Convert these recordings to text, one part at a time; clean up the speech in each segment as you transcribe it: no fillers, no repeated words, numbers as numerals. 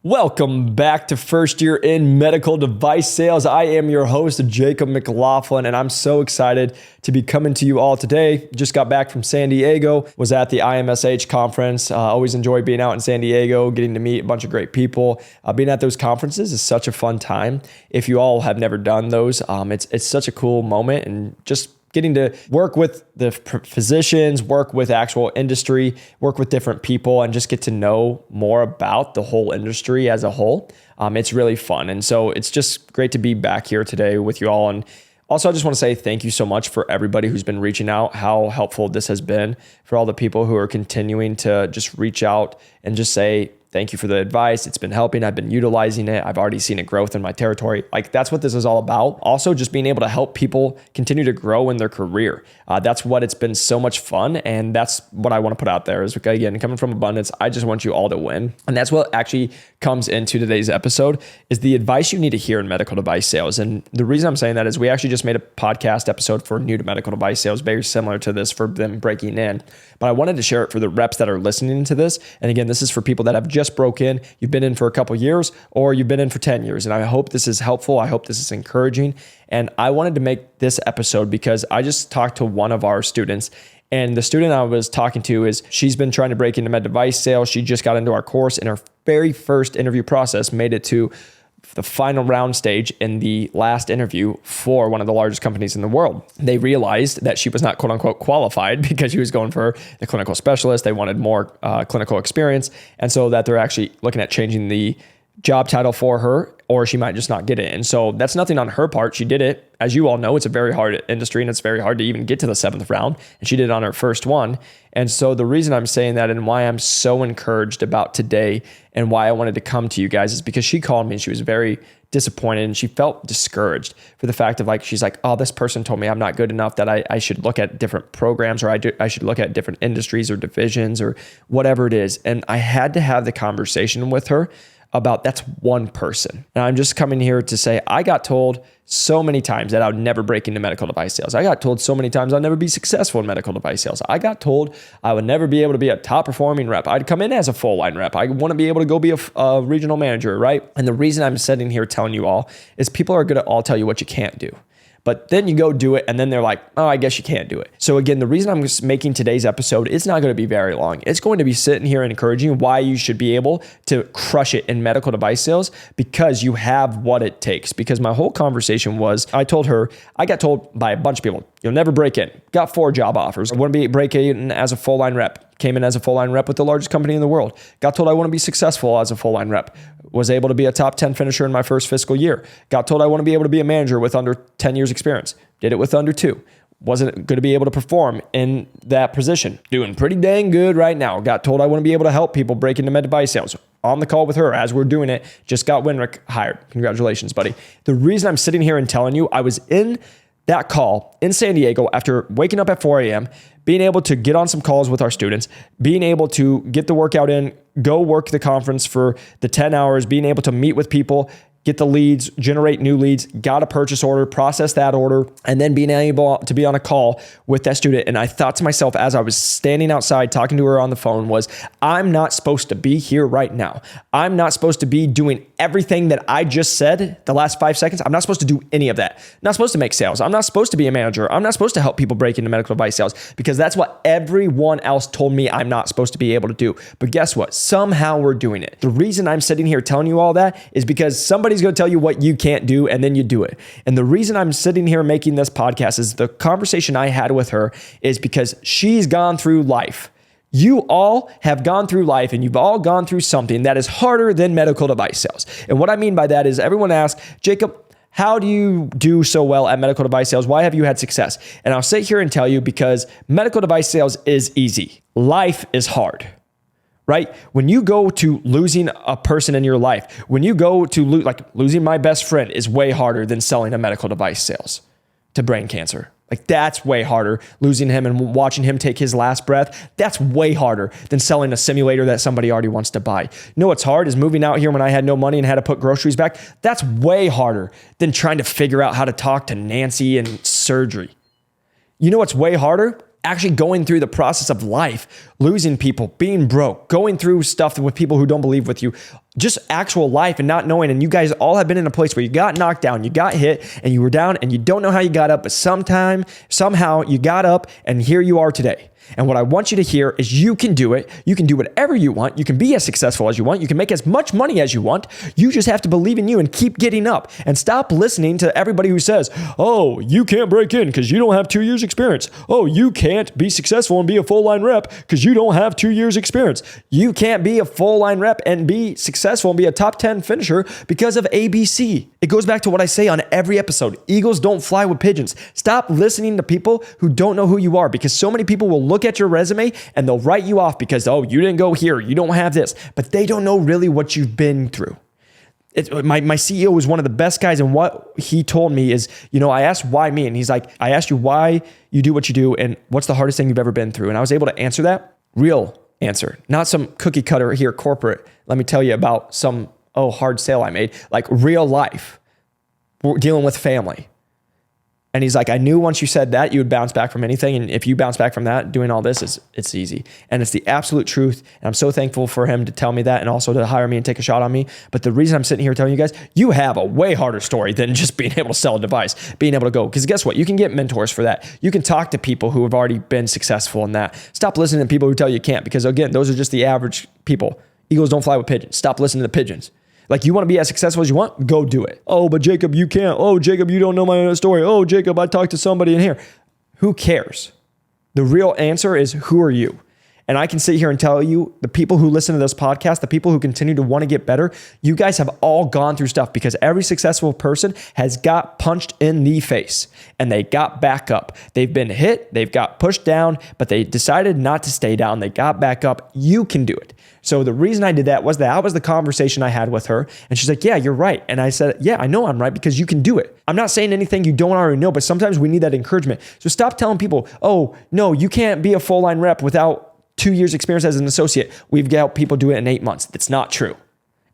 Welcome back to First Year in Medical Device Sales. I am your host, Jacob McLaughlin, and I'm so excited to be coming to you all today. Just got back from San Diego, was at the IMSH conference. Always enjoy being out in San Diego, getting to meet a bunch of great people. Being at those conferences is such a fun time. If you all have never done those, it's such a cool moment, and just getting to work with the physicians, work with actual industry, work with different people, and just get to know more about the whole industry as a whole. It's really fun. And so it's just great to be back here today with you all. And also, I just want to say thank you so much for everybody who's been reaching out, how helpful this has been, for all the people who are continuing to just reach out and just say, thank you for the advice. It's been helping. I've been utilizing it. I've already seen a growth in my territory. Like, that's what this is all about. Also, just being able to help people continue to grow in their career. That's what it's been so much fun. And that's what I want to put out there is, again, coming from abundance, I just want you all to win. And that's what actually comes into today's episode, is the advice you need to hear in medical device sales. And the reason I'm saying that is we actually just made a podcast episode for new to medical device sales, very similar to this for them breaking in. But I wanted to share it for the reps that are listening to this. And again, this is for people that have just broke in, you've been in for a couple of years, or you've been in for 10 years. And I hope this is helpful. I hope this is encouraging. And I wanted to make this episode because I just talked to one of our students, and the student I was talking to she's been trying to break into med device sales. She just got into our course, and her very first interview process made it to the final round stage in the last interview for one of the largest companies in the world. They realized that she was not quote unquote qualified because she was going for the clinical specialist. They wanted more clinical experience. And so that they're actually looking at changing the job title for her, or she might just not get it. And so that's nothing on her part. She did it. As you all know, it's a very hard industry, and it's very hard to even get to the 7th round. And she did it on her first one. And so the reason I'm saying that and why I'm so encouraged about today and why I wanted to come to you guys is because she called me and she was very disappointed, and she felt discouraged for the fact of, like, she's like, oh, this person told me I'm not good enough, that I should look at different programs, or I should look at different industries or divisions or whatever it is. And I had to have the conversation with her about that's one person. And I'm just coming here to say, I got told so many times that I would never break into medical device sales. I got told so many times I'd never be successful in medical device sales. I got told I would never be able to be a top performing rep. I'd come in as a full line rep. I want to be able to go be a regional manager, right? And the reason I'm sitting here telling you all is people are going to all tell you what you can't do. But then you go do it, and then they're like, oh, I guess you can't do it. So again, the reason I'm just making today's episode, it's not going to be very long. It's going to be sitting here and encouraging why you should be able to crush it in medical device sales, because you have what it takes. Because my whole conversation was, I told her, I got told by a bunch of people, you'll never break in. Got 4 job offers. I want to be break in as a full line rep. Came in as a full line rep with the largest company in the world. Got told I want to be successful as a full line rep. Was able to be a top 10 finisher in my first fiscal year. Got told I want to be able to be a manager with under 10 years experience. Did it with under 2. Wasn't going to be able to perform in that position. Doing pretty dang good right now. Got told I want to be able to help people break into med device sales. On the call with her as we're doing it. Just got Winrick hired. Congratulations, buddy. The reason I'm sitting here and telling you, I was in that call in San Diego after waking up at 4 a.m., being able to get on some calls with our students, being able to get the workout in, go work the conference for the 10 hours, being able to meet with people, get the leads, generate new leads, got a purchase order, process that order, and then being able to be on a call with that student. And I thought to myself, as I was standing outside talking to her on the phone, was I'm not supposed to be here right now. I'm not supposed to be doing everything that I just said the last 5 seconds. I'm not supposed to do any of that. I'm not supposed to make sales. I'm not supposed to be a manager. I'm not supposed to help people break into medical device sales, because that's what everyone else told me I'm not supposed to be able to do. But guess what? Somehow we're doing it. The reason I'm sitting here telling you all that is because somebody's going to tell you what you can't do, and then you do it. And the reason I'm sitting here making this podcast is the conversation I had with her is because she's gone through life. You all have gone through life, and you've all gone through something that is harder than medical device sales. And what I mean by that is everyone asks, Jacob, how do you do so well at medical device sales? Why have you had success? And I'll sit here and tell you, because medical device sales is easy. Life is hard. Right? When you go to losing a person in your life, when you go to losing my best friend is way harder than selling a medical device sales to brain cancer. Like, that's way harder. Losing him and watching him take his last breath, that's way harder than selling a simulator that somebody already wants to buy. You know what's hard is moving out here when I had no money and had to put groceries back. That's way harder than trying to figure out how to talk to Nancy and surgery. You know what's way harder? actually going through the process of life, losing people, being broke, going through stuff with people who don't believe with you, just actual life and not knowing. And you guys all have been in a place where you got knocked down, you got hit, and you were down and you don't know how you got up, but somehow you got up and here you are today. And what I want you to hear is you can do it. You can do whatever you want. You can be as successful as you want. You can make as much money as you want. You just have to believe in you and keep getting up and stop listening to everybody who says, oh, you can't break in because you don't have 2 years experience. Oh, you can't be successful and be a full line rep because you don't have 2 years experience. You can't be a full line rep and be successful and be a top 10 finisher because of ABC. It goes back to what I say on every episode. Eagles don't fly with pigeons. Stop listening to people who don't know who you are, because so many people will look at your resume and they'll write you off because, oh, you didn't go here, you don't have this, but they don't know really what you've been through. My CEO was one of the best guys, and what he told me is, I asked why me, and he's like, I asked you why you do what you do and what's the hardest thing you've ever been through. And I was able to answer that real answer, not some cookie cutter here corporate. Let me tell you about some hard sale I made, like real life. We're dealing with family. And he's like, I knew once you said that, you would bounce back from anything. And if you bounce back from that, doing all this, it's easy. And it's the absolute truth. And I'm so thankful for him to tell me that and also to hire me and take a shot on me. But the reason I'm sitting here telling you guys, you have a way harder story than just being able to sell a device, being able to go. Because guess what? You can get mentors for that. You can talk to people who have already been successful in that. Stop listening to people who tell you can't, because again, those are just the average people. Eagles don't fly with pigeons. Stop listening to pigeons. Like, you want to be as successful as you want? Go do it. Oh, but Jacob, you can't. Oh, Jacob, you don't know my story. Oh, Jacob, I talked to somebody in here. Who cares? The real answer is, who are you? And I can sit here and tell you, the people who listen to this podcast, the people who continue to want to get better, you guys have all gone through stuff, because every successful person has got punched in the face and they got back up. They've been hit, they've got pushed down, but they decided not to stay down. They got back up. You can do it. So the reason I did that was the conversation I had with her. And she's like, yeah, you're right. And I said, yeah, I know I'm right, because you can do it. I'm not saying anything you don't already know, but sometimes we need that encouragement. So stop telling people, oh, no, you can't be a full line rep without 2 years experience as an associate. We've got people do it in 8 months. That's not true.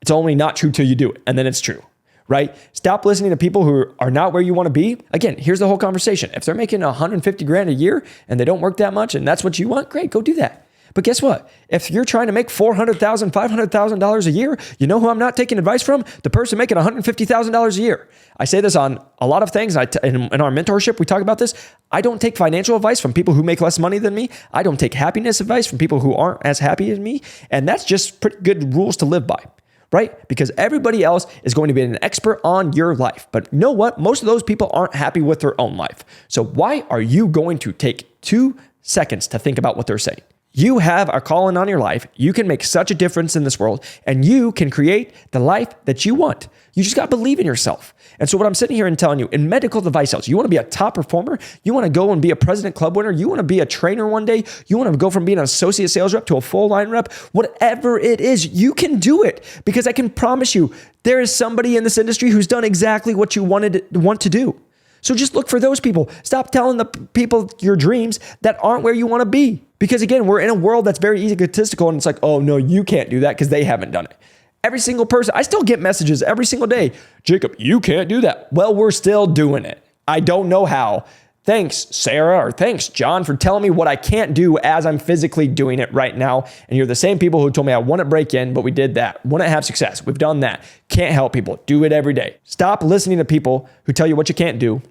It's only not true till you do it, and then it's true, right? Stop listening to people who are not where you want to be. Again, here's the whole conversation. If they're making 150 grand a year and they don't work that much and that's what you want, great, go do that. But guess what? If you're trying to make $400,000, $500,000 a year, you know who I'm not taking advice from? The person making $150,000 a year. I say this on a lot of things. In our mentorship, we talk about this. I don't take financial advice from people who make less money than me. I don't take happiness advice from people who aren't as happy as me. And that's just pretty good rules to live by, right? Because everybody else is going to be an expert on your life. But you know what? Most of those people aren't happy with their own life. So why are you going to take 2 seconds to think about what they're saying? You have a calling on your life. You can make such a difference in this world, and you can create the life that you want. You just got to believe in yourself. And so what I'm sitting here and telling you, in medical device sales, you want to be a top performer? You want to go and be a President Club winner? You want to be a trainer one day? You want to go from being an associate sales rep to a full line rep? Whatever it is, you can do it, because I can promise you there is somebody in this industry who's done exactly what you want to do. So just look for those people. Stop telling the people your dreams that aren't where you want to be. Because again, we're in a world that's very egotistical, and it's like, oh no, you can't do that because they haven't done it. Every single person, I still get messages every single day. Jacob, you can't do that. Well, we're still doing it. I don't know how. Thanks, Sarah, or thanks, John, for telling me what I can't do as I'm physically doing it right now. And you're the same people who told me I wouldn't break in, but we did that. Wouldn't have success. We've done that. Can't help people. Do it every day. Stop listening to people who tell you what you can't do.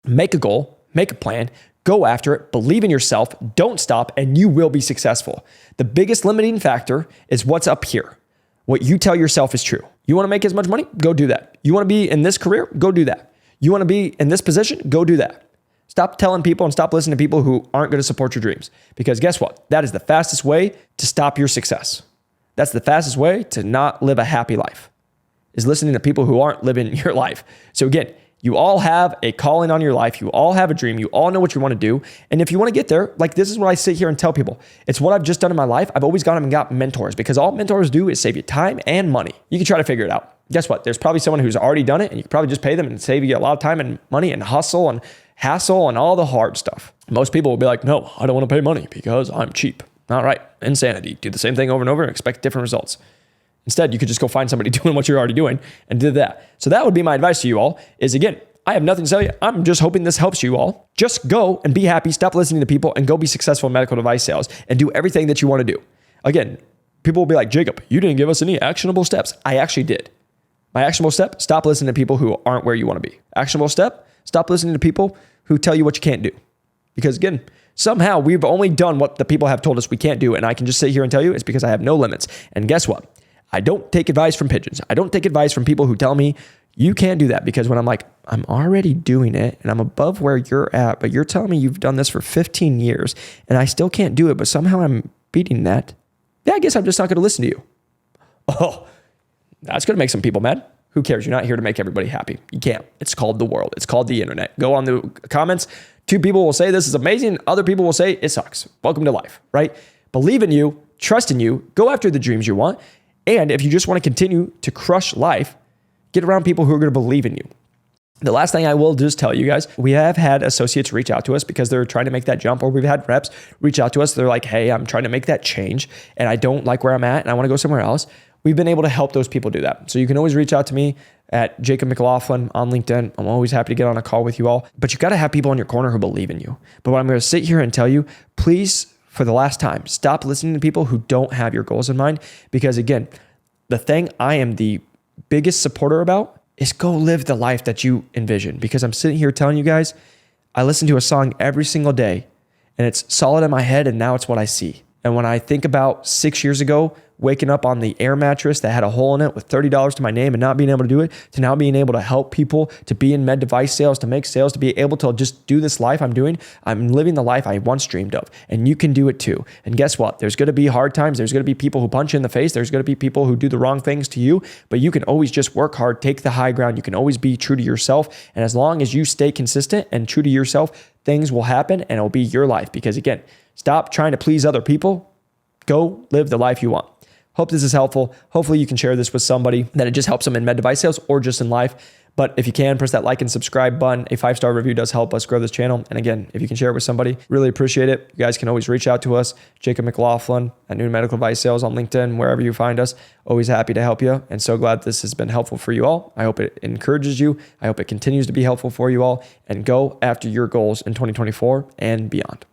Make a goal, make a plan, go after it, believe in yourself, don't stop, and you will be successful. The biggest limiting factor is what's up here. What you tell yourself is true. You want to make as much money? Go do that. You want to be in this career? Go do that. You want to be in this position? Go do that. Stop telling people and stop listening to people who aren't going to support your dreams. Because guess what? That is the fastest way to stop your success. That's the fastest way to not live a happy life, is listening to people who aren't living your life. So again, you all have a calling on your life. You all have a dream. You all know what you want to do. And if you want to get there, like, this is what I sit here and tell people. It's what I've just done in my life. I've always gone and got mentors, because all mentors do is save you time and money. You can try to figure it out. Guess what? There's probably someone who's already done it, and you can probably just pay them and save you a lot of time and money and hustle and hassle and all the hard stuff. Most people will be like, no, I don't want to pay money because I'm cheap. All right. Insanity. Do the same thing over and over and expect different results. Instead, you could just go find somebody doing what you're already doing and do that. So that would be my advice to you all is, again, I have nothing to tell you. I'm just hoping this helps you all. Just go and be happy. Stop listening to people and go be successful in medical device sales and do everything that you want to do. Again, people will be like, Jacob, you didn't give us any actionable steps. I actually did. My actionable step, stop listening to people who aren't where you want to be. Actionable step, stop listening to people who tell you what you can't do. Because again, somehow we've only done what the people have told us we can't do. And I can just sit here and tell you it's because I have no limits. And guess what? I don't take advice from pigeons. I don't take advice from people who tell me you can't do that, because when I'm like, I'm already doing it and I'm above where you're at, but you're telling me you've done this for 15 years and I still can't do it, but somehow I'm beating that. Yeah, I guess I'm just not going to listen to you. Oh, that's going to make some people mad. Who cares? You're not here to make everybody happy. You can't. It's called the world. It's called the internet. Go on the comments. 2 people will say this is amazing. Other people will say it sucks. Welcome to life, right? Believe in you, trust in you, go after the dreams you want. And if you just want to continue to crush life, get around people who are going to believe in you. The last thing I will just tell you guys, we have had associates reach out to us because they're trying to make that jump, or we've had reps reach out to us. They're like, hey, I'm trying to make that change and I don't like where I'm at and I want to go somewhere else. We've been able to help those people do that. So you can always reach out to me at Jacob McLaughlin on LinkedIn. I'm always happy to get on a call with you all, but you got to have people in your corner who believe in you. But what I'm going to sit here and tell you, please, for the last time, stop listening to people who don't have your goals in mind. Because again, the thing I am the biggest supporter about is go live the life that you envision. Because I'm sitting here telling you guys, I listen to a song every single day and it's solid in my head and now it's what I see. And when I think about 6 years ago, waking up on the air mattress that had a hole in it with $30 to my name and not being able to do it, to now being able to help people, to be in med device sales, to make sales, to be able to just do this life I'm doing, I'm living the life I once dreamed of. And you can do it too. And guess what? There's going to be hard times. There's going to be people who punch you in the face. There's going to be people who do the wrong things to you, but you can always just work hard, take the high ground. You can always be true to yourself. And as long as you stay consistent and true to yourself, things will happen and it'll be your life. Because again, stop trying to please other people. Go live the life you want. Hope this is helpful. Hopefully you can share this with somebody that it just helps them in med device sales or just in life. But if you can, press that like and subscribe button. A 5-star review does help us grow this channel. And again, if you can share it with somebody, really appreciate it. You guys can always reach out to us, Jacob McLaughlin at New Medical Device Sales on LinkedIn, wherever you find us. Always happy to help you. And so glad this has been helpful for you all. I hope it encourages you. I hope it continues to be helpful for you all. And go after your goals in 2024 and beyond.